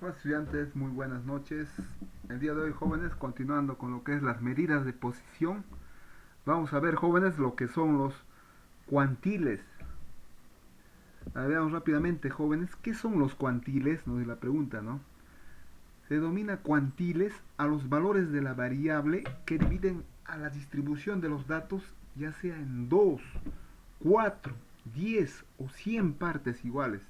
Hola estudiantes, muy buenas noches. El día de hoy, jóvenes, continuando con lo que es las medidas de posición, vamos a ver, jóvenes, lo que son los cuantiles. Veamos rápidamente, jóvenes, ¿qué son los cuantiles? Nos es la pregunta, ¿no? Se denomina cuantiles a los valores de la variable que dividen a la distribución de los datos, ya sea en 2, 4, 10 o 100 partes iguales.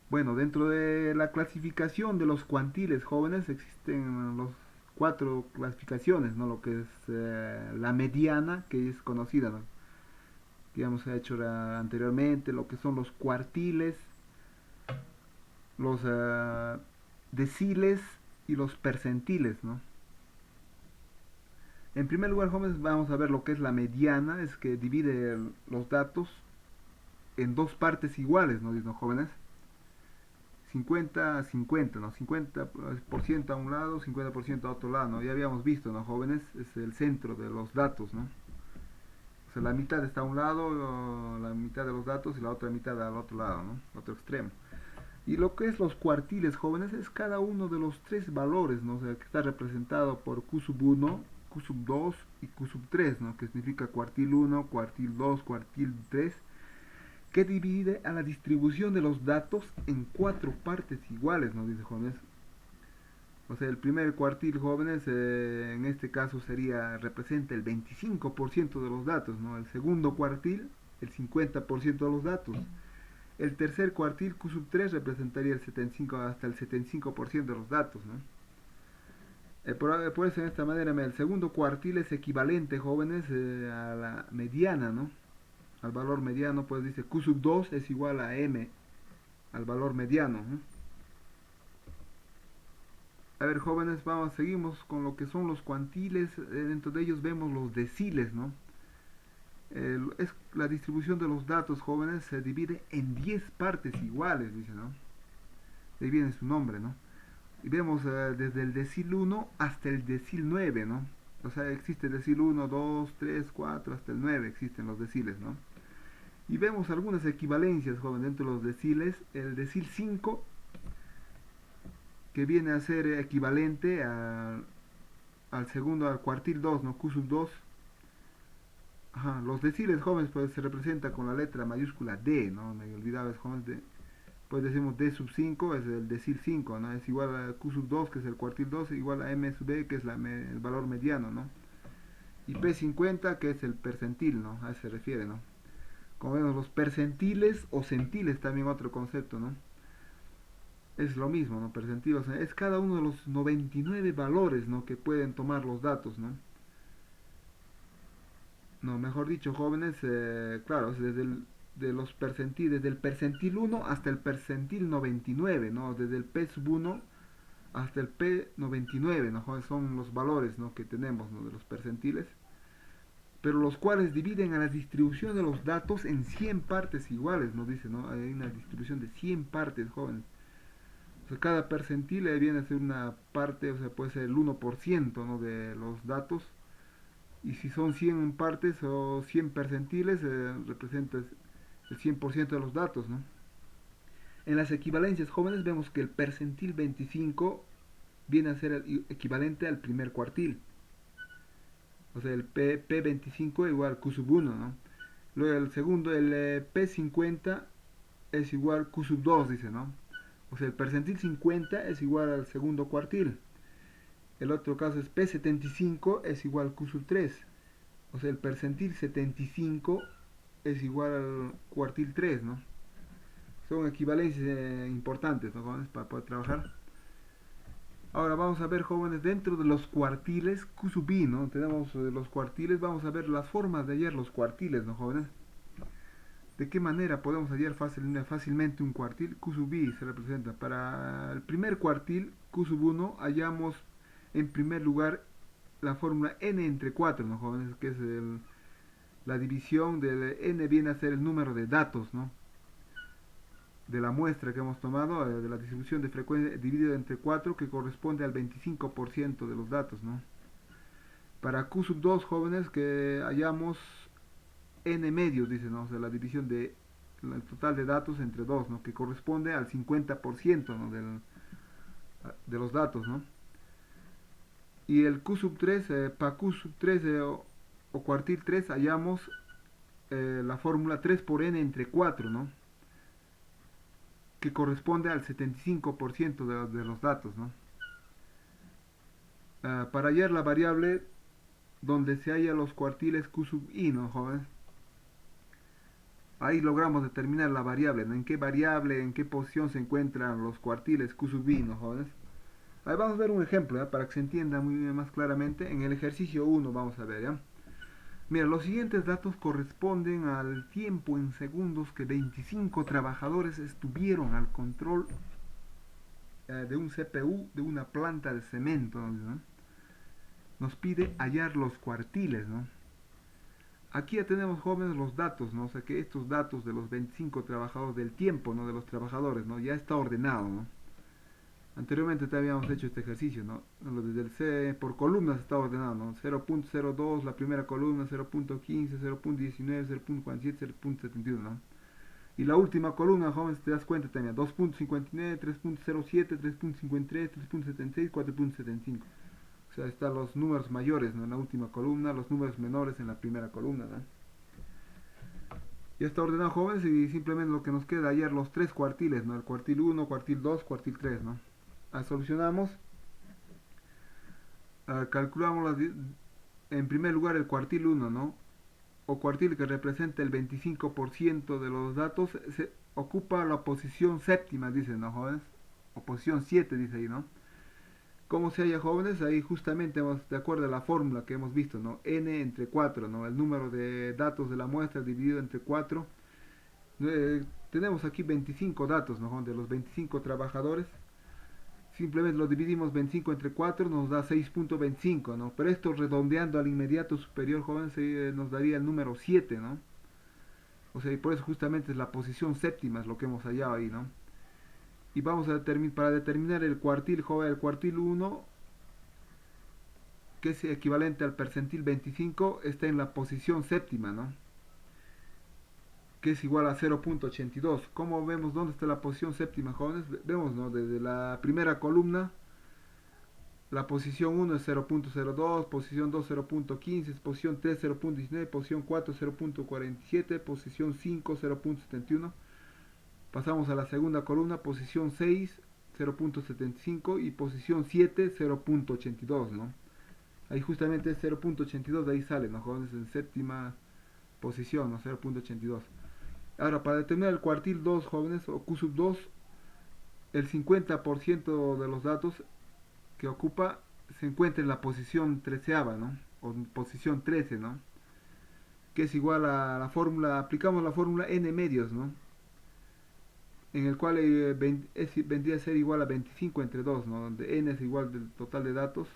Bueno, dentro de la clasificación de los cuantiles jóvenes existen los cuatro clasificaciones, ¿no? Lo que es la mediana, que es conocida, ¿no? Que ya hemos hecho anteriormente, lo que son los cuartiles, los deciles y los percentiles, ¿no? En primer lugar, jóvenes, vamos a ver lo que es la mediana, es que divide los datos en dos partes iguales, ¿no, jóvenes? 50 a 50, ¿no? 50% a un lado, 50% a otro lado, ¿no? Ya habíamos visto, ¿no, jóvenes? Es el centro de los datos, ¿no? O sea, la mitad está a un lado, la mitad de los datos y la otra mitad al otro lado, ¿no? Otro extremo. Y lo que es los cuartiles, jóvenes, es cada uno de los tres valores, ¿no? O sea, que está representado por Q sub 1, Q sub 2 y Q sub 3, ¿no? Que significa cuartil 1, cuartil 2, cuartil 3, que divide a la distribución de los datos en cuatro partes iguales, nos dice jóvenes. O sea, el primer cuartil, jóvenes, en este caso representa el 25% de los datos, ¿no? El segundo cuartil, el 50% de los datos. El tercer cuartil, Q sub 3, representaría el 75, hasta el 75% de los datos, ¿no? Por eso, de esta manera, el segundo cuartil es equivalente, jóvenes, a la mediana, ¿no? Al valor mediano, pues dice Q sub 2 es igual a M, al valor mediano, ¿no? A ver, jóvenes, seguimos con lo que son los cuantiles. Dentro de ellos vemos los deciles, ¿no? Es la distribución de los datos, jóvenes, se divide en 10 partes iguales, dice, ¿no? De ahí viene su nombre, ¿no? Y vemos desde el decil 1 hasta el decil 9, ¿no? O sea, existe el decil 1, 2, 3, 4, hasta el 9 existen los deciles, ¿no? Y vemos algunas equivalencias, jóvenes, dentro de los deciles. El decil 5, que viene a ser equivalente al segundo, al cuartil 2, ¿no? Q sub 2. Ajá, los deciles, jóvenes, pues se representa con la letra mayúscula D, ¿no? Me olvidaba, es jóvenes, pues decimos D sub 5 es el decil 5, ¿no? Es igual a Q sub 2, que es el cuartil 2, igual a M sub B, que es el valor mediano, ¿no? Y P50, que es el percentil, ¿no? A eso se refiere, ¿no? Como vemos, los percentiles o centiles, también otro concepto, ¿no? Es lo mismo, ¿no? Percentil, o sea, es cada uno de los 99 valores, ¿no? Que pueden tomar los datos, ¿no? No, mejor dicho, jóvenes, claro, es de los percentiles, desde el percentil 1 hasta el percentil 99, ¿no? Desde el P sub 1 hasta el P 99, ¿no? Son los valores, ¿no? Que tenemos, ¿no? De los percentiles, pero los cuales dividen a la distribución de los datos en 100 partes iguales, nos dice, ¿no? Hay una distribución de 100 partes, jóvenes. O sea, cada percentil viene a ser una parte, o sea, puede ser el 1%, ¿no? De los datos. Y si son 100 partes o 100 percentiles, representa el 100% de los datos, ¿no? En las equivalencias jóvenes vemos que el percentil 25 viene a ser el equivalente al primer cuartil. O sea, el P25 igual Q sub 1, ¿no? Luego el segundo, el P50 es igual Q sub 2, dice, ¿no? O sea, el percentil 50 es igual al segundo cuartil. El otro caso es P75 es igual Q sub 3. O sea, el percentil 75 es igual al cuartil 3, ¿no? Son equivalencias importantes, ¿no, jóvenes? Para poder trabajar. Ahora vamos a ver, jóvenes, dentro de los cuartiles Q sub I, ¿no? Tenemos los cuartiles, vamos a ver las formas de hallar los cuartiles, ¿no, jóvenes? ¿De qué manera podemos hallar fácilmente un cuartil? Q sub I se representa. Para el primer cuartil, Q sub 1, hallamos en primer lugar la fórmula n entre 4, ¿no, jóvenes? Que es la división del n viene a ser el número de datos, ¿no? De la muestra que hemos tomado, de la distribución de frecuencia dividido entre 4, que corresponde al 25% de los datos, ¿no? Para Q sub 2, jóvenes, que hallamos n medios, dice, ¿no? O sea, la división de el total de datos entre 2, ¿no? Que corresponde al 50%, ¿no? De los datos, ¿no? Y el Q sub 3, para Q sub 3 o cuartil 3 hallamos la fórmula 3 por n entre 4, ¿no? Que corresponde al 75% de los datos, ¿no? Para hallar la variable donde se halla los cuartiles Q sub i, ¿no, jóvenes? Ahí logramos determinar la variable, ¿no? En qué variable, en qué posición se encuentran los cuartiles Q sub i, ¿no, jóvenes? Ahí vamos a ver un ejemplo, ¿ya? Para que se entienda muy más claramente. En el ejercicio 1 vamos a ver, ¿ya? Mira, los siguientes datos corresponden al tiempo en segundos que 25 trabajadores estuvieron al control de un CPU de una planta de cemento, ¿no? Nos pide hallar los cuartiles, ¿no? Aquí ya tenemos, jóvenes, los datos, ¿no? O sea que estos datos de los 25 trabajadores, del tiempo, ¿no? De los trabajadores, ¿no? Ya está ordenado, ¿no? Anteriormente te habíamos hecho este ejercicio, ¿no? Desde el C por columnas está ordenado, ¿no? 0.02 la primera columna, 0.15, 0.19, 0.47, 0.71, ¿no? Y la última columna, jóvenes, te das cuenta también, 2.59, 3.07, 3.53, 3.76, 4.75. O sea, están los números mayores, ¿no? En la última columna, los números menores en la primera columna, ¿no? Ya está ordenado, jóvenes, y simplemente lo que nos queda hallar los tres cuartiles, ¿no? El cuartil 1, cuartil 2, cuartil 3, ¿no? Solucionamos, calculamos en primer lugar el cuartil 1, ¿no? O cuartil que representa el 25% de los datos, se ocupa la posición séptima, dice, ¿no, jóvenes? O posición 7, dice ahí, ¿no? ¿Cómo se halla, jóvenes? Ahí justamente de acuerdo a la fórmula que hemos visto, ¿no? N entre 4, ¿no? El número de datos de la muestra dividido entre 4. Tenemos aquí 25 datos, ¿no? De los 25 trabajadores. Simplemente lo dividimos 25 entre 4, nos da 6.25, ¿no? Pero esto redondeando al inmediato superior, jóvenes, nos daría el número 7, ¿no? O sea, y por eso justamente es la posición séptima, es lo que hemos hallado ahí, ¿no? Y vamos a para determinar el cuartil, joven, el cuartil 1, que es equivalente al percentil 25, está en la posición séptima, ¿no? Que es igual a 0.82. ¿Cómo vemos dónde está la posición séptima, jóvenes? Vemos, ¿no? Desde la primera columna, la posición 1 es 0.02, posición 2 0.15, posición 3 0.19, posición 4 0.47, posición 5 0.71. Pasamos a la segunda columna, posición 6 0.75 y posición 7 0.82, ¿no? Ahí justamente es 0.82, de ahí sale, ¿no, jóvenes? En séptima posición, ¿no? 0.82. Ahora, para determinar el cuartil 2, jóvenes, o Q sub 2, el 50% de los datos que ocupa se encuentra en la posición treceava, ¿no? O posición 13, ¿no? Que es igual a la fórmula, aplicamos la fórmula n medios, ¿no? En el cual vendría a ser igual a 25 entre 2, ¿no? Donde n es igual del total de datos,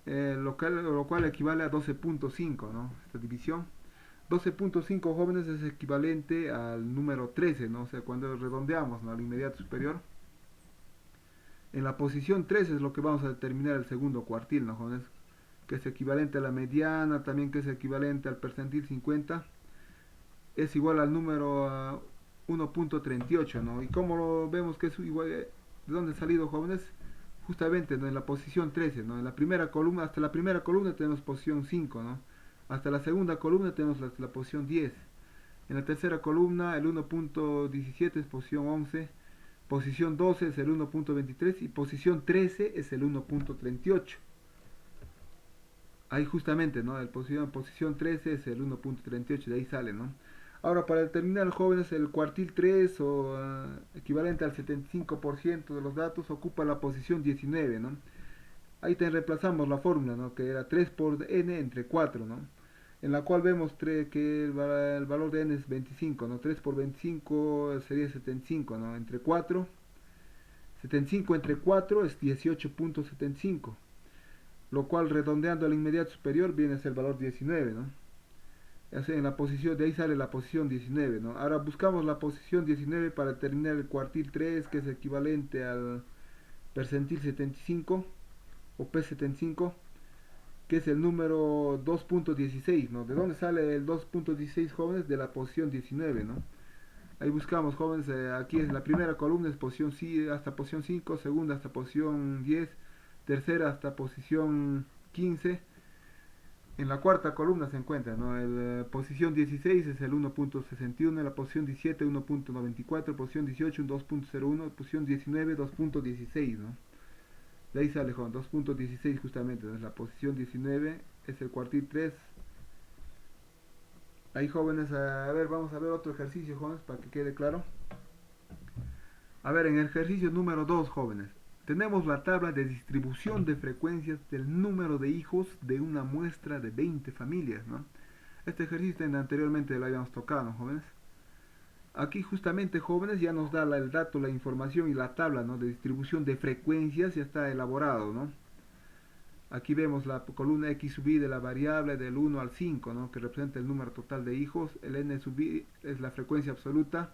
lo cual equivale a 12.5, ¿no? Esta división. 12.5, jóvenes, es equivalente al número 13, ¿no? O sea, cuando redondeamos, ¿no? Al inmediato superior. En la posición 13 es lo que vamos a determinar el segundo cuartil, ¿no, jóvenes? Que es equivalente a la mediana, también que es equivalente al percentil 50. Es igual al número 1.38, ¿no? ¿Y cómo lo vemos que es igual? ¿De dónde ha salido, jóvenes? Justamente, ¿no? En la posición 13, ¿no? En la primera columna, hasta la primera columna tenemos posición 5, ¿no? Hasta la segunda columna tenemos la posición 10. En la tercera columna el 1.17 es posición 11, posición 12 es el 1.23 y posición 13 es el 1.38. Ahí justamente, ¿no? El posición 13 es el 1.38, de ahí sale, ¿no? Ahora, para determinar, jóvenes, el cuartil 3 o equivalente al 75% de los datos ocupa la posición 19, ¿no? Ahí te reemplazamos la fórmula, ¿no? Que era 3 por n entre 4, ¿no? En la cual vemos que el valor de n es 25, ¿no? 3 por 25 sería 75, ¿no? Entre 4, 75 entre 4 es 18.75, lo cual redondeando al inmediato superior viene a ser el valor 19, ¿no? En la posición, de ahí sale la posición 19, ¿no? Ahora buscamos la posición 19 para determinar el cuartil 3, que es equivalente al percentil 75 o P75, que es el número 2.16, ¿no? ¿De dónde sale el 2.16, jóvenes? De la posición 19, ¿no? Ahí buscamos, jóvenes, aquí es la primera columna, es posición hasta posición 5, segunda hasta posición 10, tercera hasta posición 15. En la cuarta columna se encuentra, ¿no? Posición 16 es el 1.61, la posición 17 1.94, posición 18 un 2.01, posición 19 2.16, ¿no? De ahí sale, joven, 2.16 justamente, ¿no? La posición 19 es el cuartil 3. Ahí, jóvenes, a ver, vamos a ver otro ejercicio, jóvenes, para que quede claro. A ver, en el ejercicio número 2, jóvenes, tenemos la tabla de distribución de frecuencias del número de hijos de una muestra de 20 familias, ¿no? Este ejercicio anteriormente lo habíamos tocado, ¿no, jóvenes? Aquí justamente, jóvenes, ya nos da el dato, la información y la tabla, ¿no?, de distribución de frecuencias, ya está elaborado, ¿no? Aquí vemos la columna x sub i de la variable del 1 al 5, ¿no?, que representa el número total de hijos. El n sub i es la frecuencia absoluta,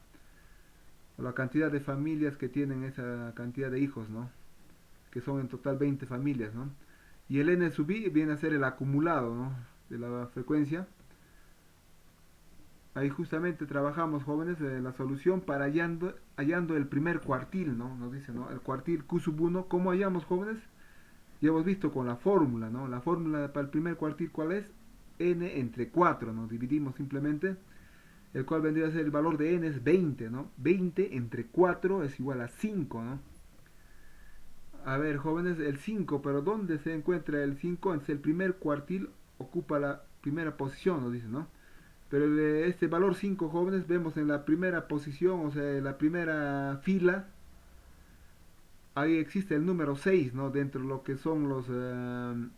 o la cantidad de familias que tienen esa cantidad de hijos, ¿no?, que son en total 20 familias, ¿no? Y el n sub i viene a ser el acumulado, ¿no?, de la frecuencia. Ahí justamente trabajamos, jóvenes, la solución para hallando el primer cuartil, ¿no? Nos dice, ¿no?, el cuartil q sub 1. ¿Cómo hallamos, jóvenes? Ya hemos visto con la fórmula, ¿no? La fórmula para el primer cuartil, ¿cuál es? N entre 4, ¿no? Dividimos simplemente, el cual vendría a ser el valor de n es 20, ¿no? 20 entre 4 es igual a 5, ¿no? A ver, jóvenes, el 5, pero ¿dónde se encuentra el 5? Es el primer cuartil, ocupa la primera posición, nos dice, ¿no? Pero este valor 5, jóvenes, vemos en la primera posición, o sea, en la primera fila, ahí existe el número 6, ¿no? Dentro de lo que son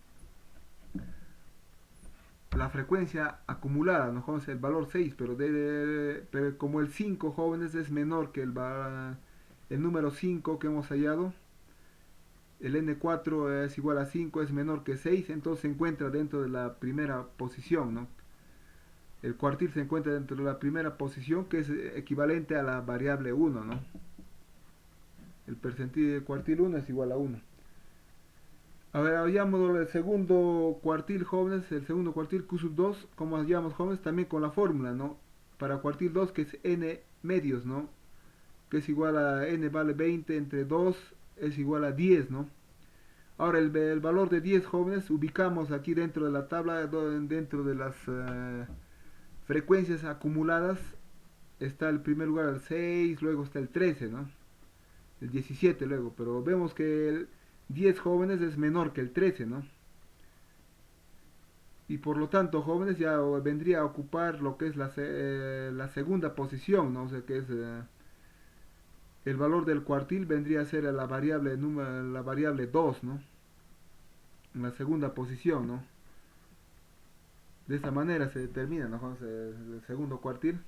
la frecuencia acumulada, ¿no, jóvenes? El valor 6, pero como el 5, jóvenes, es menor que el número 5 que hemos hallado, el n4 es igual a 5, es menor que 6, entonces se encuentra dentro de la primera posición, ¿no? El cuartil se encuentra dentro de la primera posición, que es equivalente a la variable 1, ¿no? El percentil del cuartil 1 es igual a 1. A ver, hallamos el segundo cuartil, jóvenes, el segundo cuartil q sub 2, como hallamos, jóvenes, también con la fórmula, ¿no? Para cuartil 2, que es n medios, ¿no?, que es igual a n vale 20 entre 2 es igual a 10, ¿no? Ahora el valor de 10, jóvenes, ubicamos aquí dentro de la tabla, dentro de las frecuencias acumuladas, está el primer lugar el 6, luego está el 13, ¿no?, el 17 luego, pero vemos que el 10, jóvenes, es menor que el 13, ¿no? Y por lo tanto, jóvenes, ya vendría a ocupar lo que es la segunda posición, ¿no? O sea, que es el valor del cuartil vendría a ser la variable 2, ¿no?, en la segunda posición, ¿no? De esta manera se determina, ¿no?, el segundo cuartil.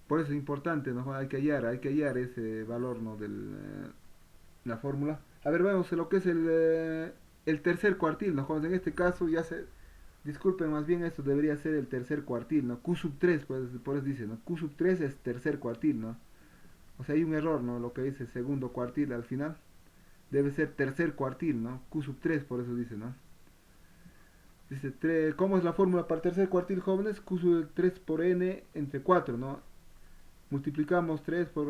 Por eso es importante, ¿no?, hay que hallar ese valor, ¿no?, de la fórmula. A ver, vemos lo que es el tercer cuartil, ¿no, jóvenes? En este caso disculpen, más bien esto debería ser el tercer cuartil, ¿no? Q sub 3, pues, por eso dice, ¿no? Q sub 3 es tercer cuartil, ¿no? O sea, hay un error, ¿no? Lo que dice segundo cuartil al final. Debe ser tercer cuartil, ¿no? Q sub 3, por eso dice, ¿no? Dice, ¿cómo es la fórmula para el tercer cuartil, jóvenes? Q sub 3 por n entre 4, ¿no? Multiplicamos 3 por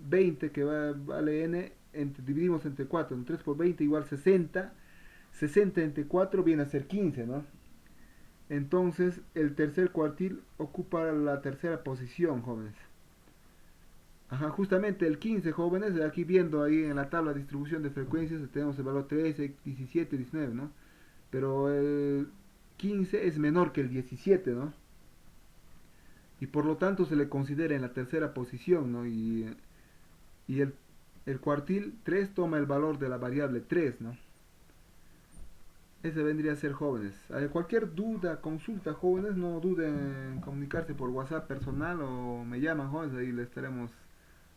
20, que vale n, dividimos entre 4. 3 por 20 igual 60. 60 entre 4 viene a ser 15, ¿no? Entonces, el tercer cuartil ocupa la tercera posición, jóvenes. Ajá, justamente el 15, jóvenes, aquí viendo ahí en la tabla de distribución de frecuencias, tenemos el valor 13, 17, 19, ¿no? Pero el 15 es menor que el 17, ¿no? Y por lo tanto se le considera en la tercera posición, ¿no? Y el cuartil 3 toma el valor de la variable 3, ¿no? Ese vendría a ser, jóvenes. Cualquier duda, consulta, jóvenes, no duden en comunicarse por WhatsApp personal o me llaman, jóvenes, ahí le estaremos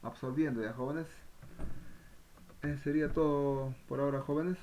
absorbiendo, ya, jóvenes. Sería todo por ahora, jóvenes.